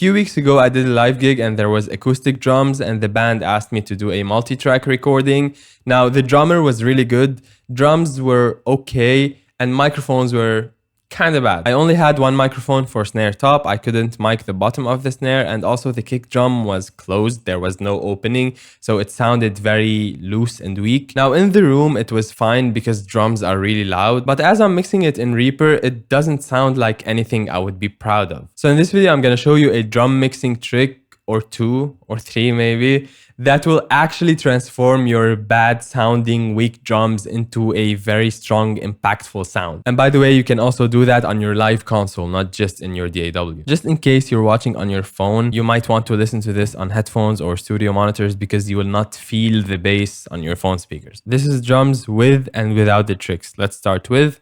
few weeks ago, I did a live gig and there was acoustic drums and the band asked me to do a multi-track recording. Now, the drummer was really good, drums were okay, and microphones were kind of bad. I only had one microphone for snare top. I couldn't mic the bottom of the snare, and also the kick drum was closed. There was no opening, so it sounded very loose and weak. Now in the room, it was fine because drums are really loud, but as I'm mixing it in Reaper, it doesn't sound like anything I would be proud of. So in this video, I'm gonna show you a drum mixing trick or 2 or 3 maybe that will actually transform your bad sounding weak drums into a very strong impactful sound. And by the way, you can also do that on your live console, not just in your DAW. Just in case you're watching on your phone, you might want to listen to this on headphones or studio monitors because you will not feel the bass on your phone speakers. This is drums with and without the tricks. Let's start with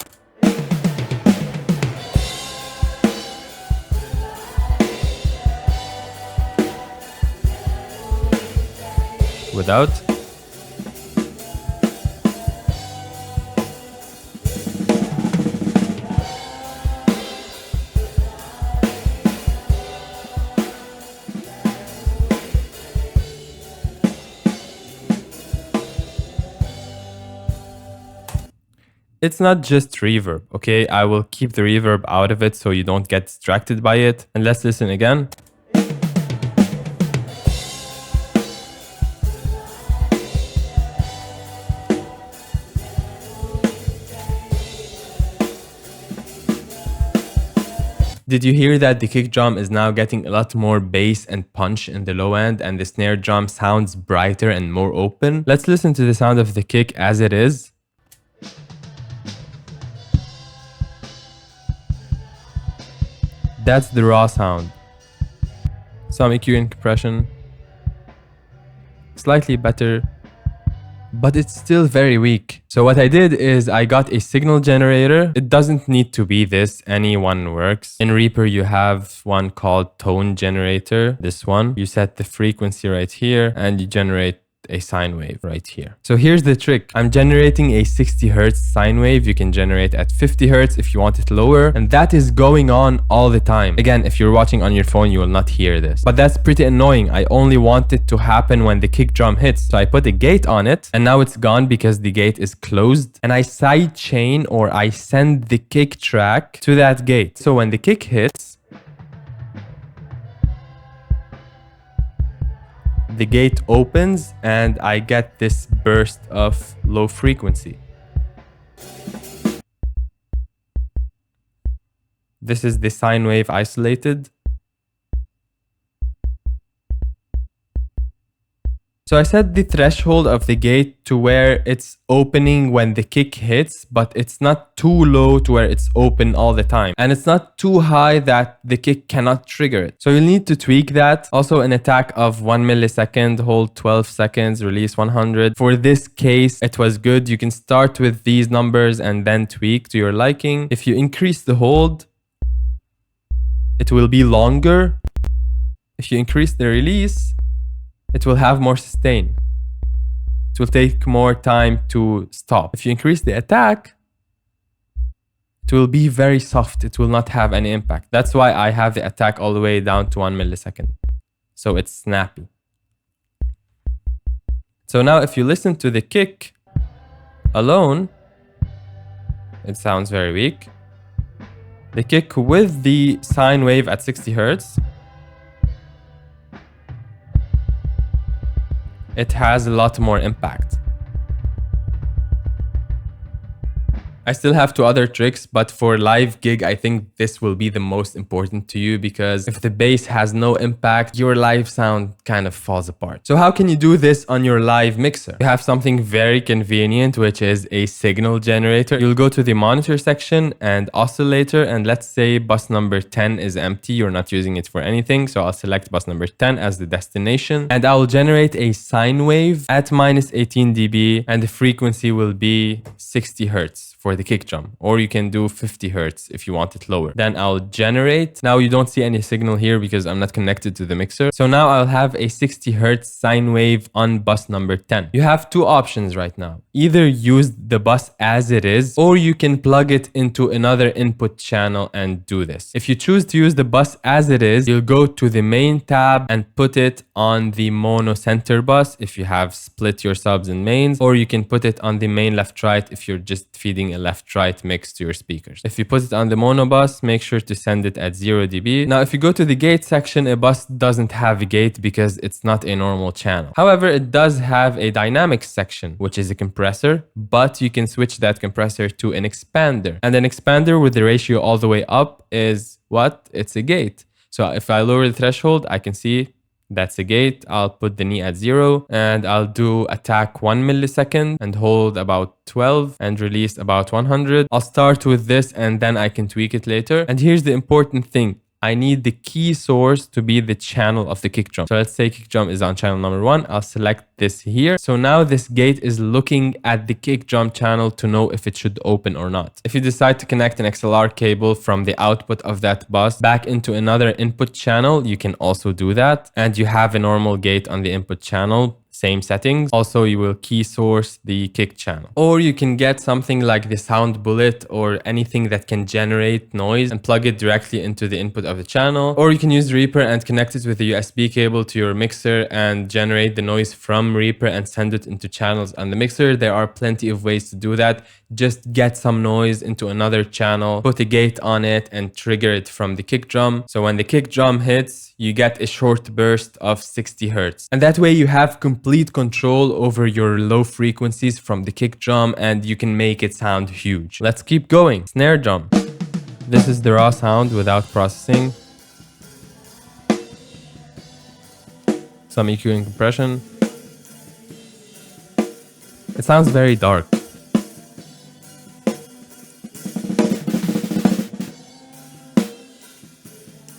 without. It's not just reverb, okay? I will keep the reverb out of it so you don't get distracted by it. And let's listen again. Did you hear that the kick drum is now getting a lot more bass and punch in the low end, and the snare drum sounds brighter and more open? Let's listen to the sound of the kick as it is. That's the raw sound. Some EQ and compression. Slightly better, but it's still very weak. So what I did is I got a signal generator. It doesn't need to be this, any one works. In Reaper, you have one called tone generator, this one. You set the frequency right here and you generate a sine wave right here. So here's the trick. I'm generating a 60 Hertz sine wave. You can generate at 50 Hertz if you want it lower. And that is going on all the time. Again, if you're watching on your phone, you will not hear this. But that's pretty annoying. I only want it to happen when the kick drum hits. So I put a gate on it and now it's gone because the gate is closed. And I side chain or I send the kick track to that gate. So when the kick hits, the gate opens and I get this burst of low frequency. This is the sine wave isolated. So I set the threshold of the gate to where it's opening when the kick hits, but it's not too low to where it's open all the time. And it's not too high that the kick cannot trigger it. So you'll need to tweak that. Also an attack of 1 millisecond, hold 12 seconds, release 100. For this case, it was good. You can start with these numbers and then tweak to your liking. If you increase the hold, it will be longer. If you increase the release, it will have more sustain. It will take more time to stop. If you increase the attack, it will be very soft. It will not have any impact. That's why I have the attack all the way down to 1 millisecond. So it's snappy. So now if you listen to the kick alone, it sounds very weak. The kick with the sine wave at 60 Hertz, it has a lot more impact. I still have 2 other tricks, but for live gig, I think this will be the most important to you because if the bass has no impact, your live sound kind of falls apart. So how can you do this on your live mixer? You have something very convenient, which is a signal generator. You'll go to the monitor section and oscillator, and let's say bus number 10 is empty. You're not using it for anything. So I'll select bus number 10 as the destination, and I will generate a sine wave at -18 dB, and the frequency will be 60 Hertz for the kick drum, or you can do 50 hertz if you want it lower. Then I'll generate. Now you don't see any signal here because I'm not connected to the mixer. So now I'll have a 60 hertz sine wave on bus number 10. You have two options right now. Either use the bus as it is, or you can plug it into another input channel and do this. If you choose to use the bus as it is, you'll go to the main tab and put it on the mono center bus if you have split your subs and mains, or you can put it on the main left right if you're just feeding a left right mix to your speakers. If you put it on the mono bus, make sure to send it at 0 dB. Now if you go to the gate section, a bus doesn't have a gate because it's not a normal channel. However, it does have a dynamics section, which is a compressor, but you can switch that compressor to an expander. And an expander with the ratio all the way up is what? It's a gate. So if I lower the threshold, I can see that's a gate. I'll put the knee at 0 and I'll do attack 1 millisecond and hold about 12 and release about 100. I'll start with this and then I can tweak it later. And here's the important thing. I need the key source to be the channel of the kick drum. So let's say kick drum is on channel number 1. I'll select this here. So now this gate is looking at the kick drum channel to know if it should open or not. If you decide to connect an XLR cable from the output of that bus back into another input channel, you can also do that. And you have a normal gate on the input channel. Same settings. Also, you will key source the kick channel. Or you can get something like the sound bullet or anything that can generate noise and plug it directly into the input of the channel. Or you can use Reaper and connect it with a USB cable to your mixer and generate the noise from Reaper and send it into channels on the mixer. There are plenty of ways to do that. Just get some noise into another channel, put a gate on it and trigger it from the kick drum. So when the kick drum hits, you get a short burst of 60 hertz. And that way you have complete control over your low frequencies from the kick drum and you can make it sound huge. Let's keep going. Snare drum. This is the raw sound without processing. Some EQ and compression. It sounds very dark.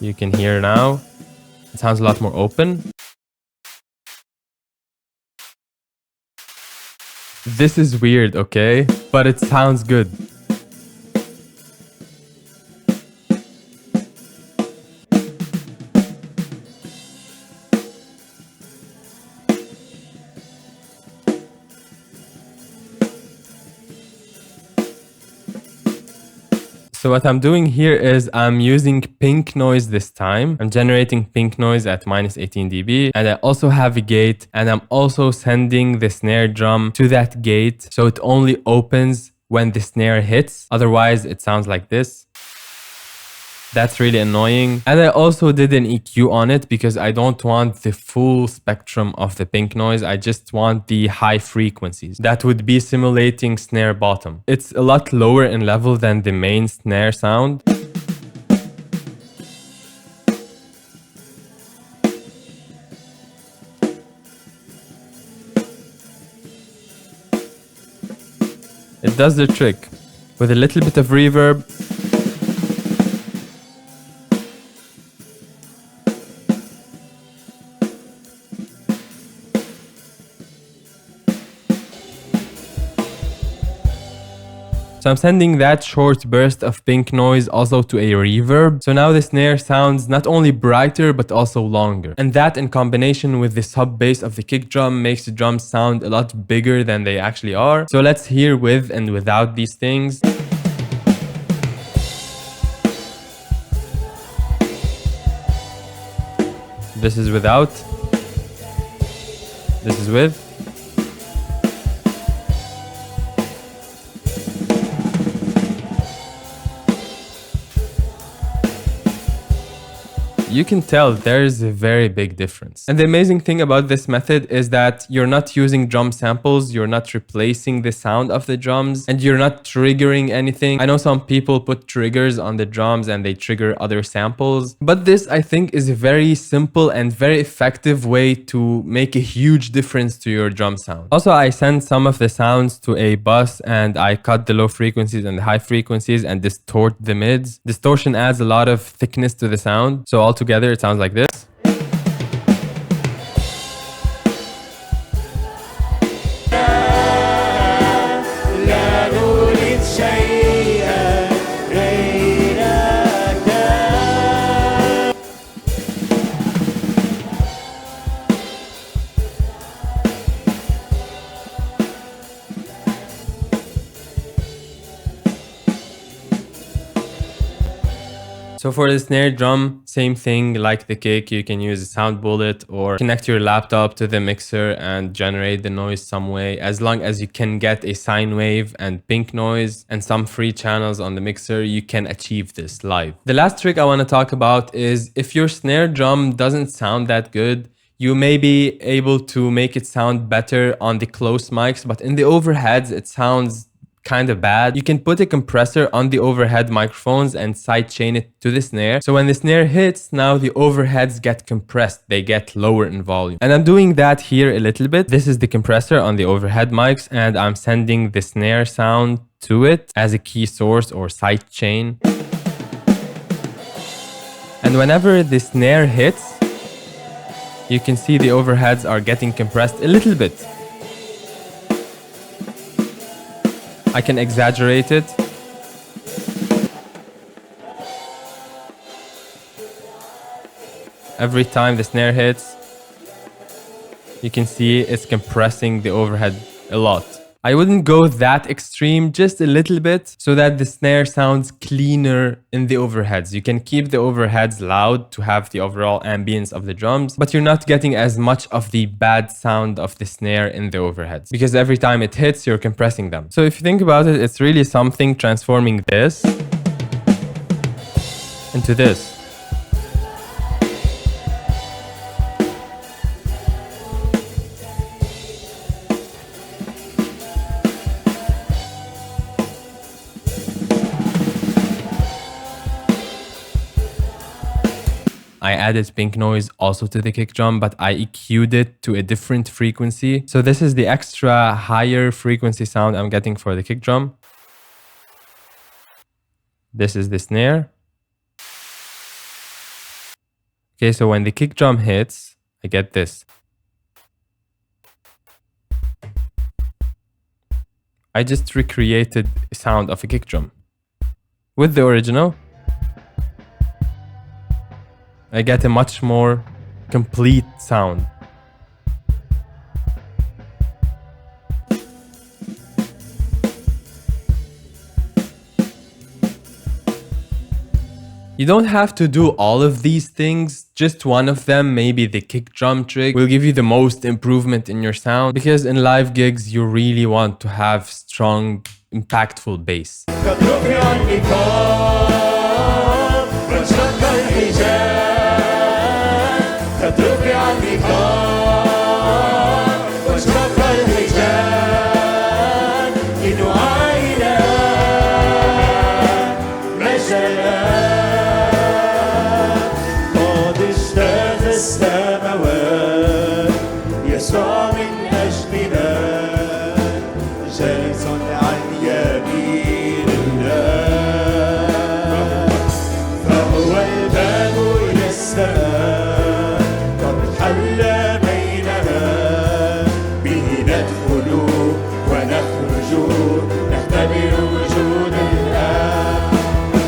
You can hear now. It sounds a lot more open. This is weird, okay? But it sounds good. So what I'm doing here is I'm using pink noise this time. I'm generating pink noise at minus 18 dB. And I also have a gate and I'm also sending the snare drum to that gate. So it only opens when the snare hits. Otherwise it sounds like this. That's really annoying. And I also did an EQ on it because I don't want the full spectrum of the pink noise. I just want the high frequencies. That would be simulating snare bottom. It's a lot lower in level than the main snare sound. It does the trick. With a little bit of reverb. So I'm sending that short burst of pink noise also to a reverb. So now the snare sounds not only brighter, but also longer. And that in combination with the sub bass of the kick drum makes the drums sound a lot bigger than they actually are. So let's hear with and without these things. This is without. This is with. You can tell there's a very big difference. And the amazing thing about this method is that you're not using drum samples, you're not replacing the sound of the drums, and you're not triggering anything. I know some people put triggers on the drums and they trigger other samples, but this I think is a very simple and very effective way to make a huge difference to your drum sound. Also, I sent some of the sounds to a bus and I cut the low frequencies and the high frequencies and distort the mids. Distortion adds a lot of thickness to the sound. So altogether it sounds like this. لا نريد شيء So for the snare drum, same thing like the kick, you can use a sound bullet or connect your laptop to the mixer and generate the noise some way. As long as you can get a sine wave and pink noise and some free channels on the mixer, you can achieve this live. The last trick I want to talk about is if your snare drum doesn't sound that good, you may be able to make it sound better on the close mics, but in the overheads, it sounds kind of bad. You can put a compressor on the overhead microphones and sidechain it to the snare. So when the snare hits, now the overheads get compressed. They get lower in volume. And I'm doing that here a little bit. This is the compressor on the overhead mics, and I'm sending the snare sound to it as a key source or sidechain. And whenever the snare hits, you can see the overheads are getting compressed a little bit. I can exaggerate it. Every time the snare hits, you can see it's compressing the overhead a lot. I wouldn't go that extreme, just a little bit, so that the snare sounds cleaner in the overheads. You can keep the overheads loud to have the overall ambience of the drums, but you're not getting as much of the bad sound of the snare in the overheads, because every time it hits, you're compressing them. So if you think about it, it's really something transforming this into this. I added pink noise also to the kick drum, but I EQ'd it to a different frequency. So this is the extra higher frequency sound I'm getting for the kick drum. This is the snare. Okay, so when the kick drum hits, I get this. I just recreated the sound of a kick drum with the original. I get a much more complete sound. You don't have to do all of these things, just one of them, maybe the kick drum trick, will give you the most improvement in your sound, because in live gigs you really want to have strong, impactful bass.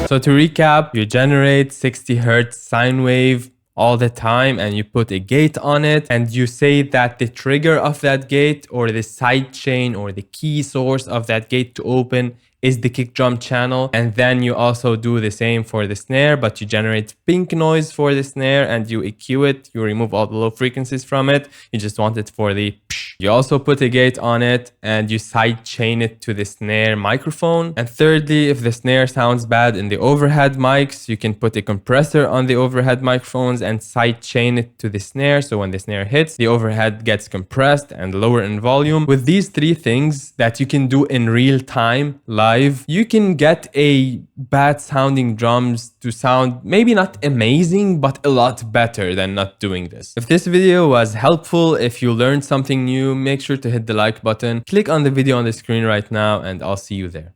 So to recap, you generate 60 Hz sine wave all the time and you put a gate on it, and you say that the trigger of that gate or the side chain or the key source of that gate to open is the kick drum channel. And then you also do the same for the snare, but you generate pink noise for the snare and you EQ it. You remove all the low frequencies from it. You just want it for the psh. You also put a gate on it and you side chain it to the snare microphone. And thirdly, if the snare sounds bad in the overhead mics, you can put a compressor on the overhead microphones and side chain it to the snare. So when the snare hits, the overhead gets compressed and lower in volume. With these three things that you can do in real time, live, you can get a bad sounding drums to sound maybe not amazing, but a lot better than not doing this. If this video was helpful, if you learned something new, make sure to hit the like button. Click on the video on the screen right now and I'll see you there.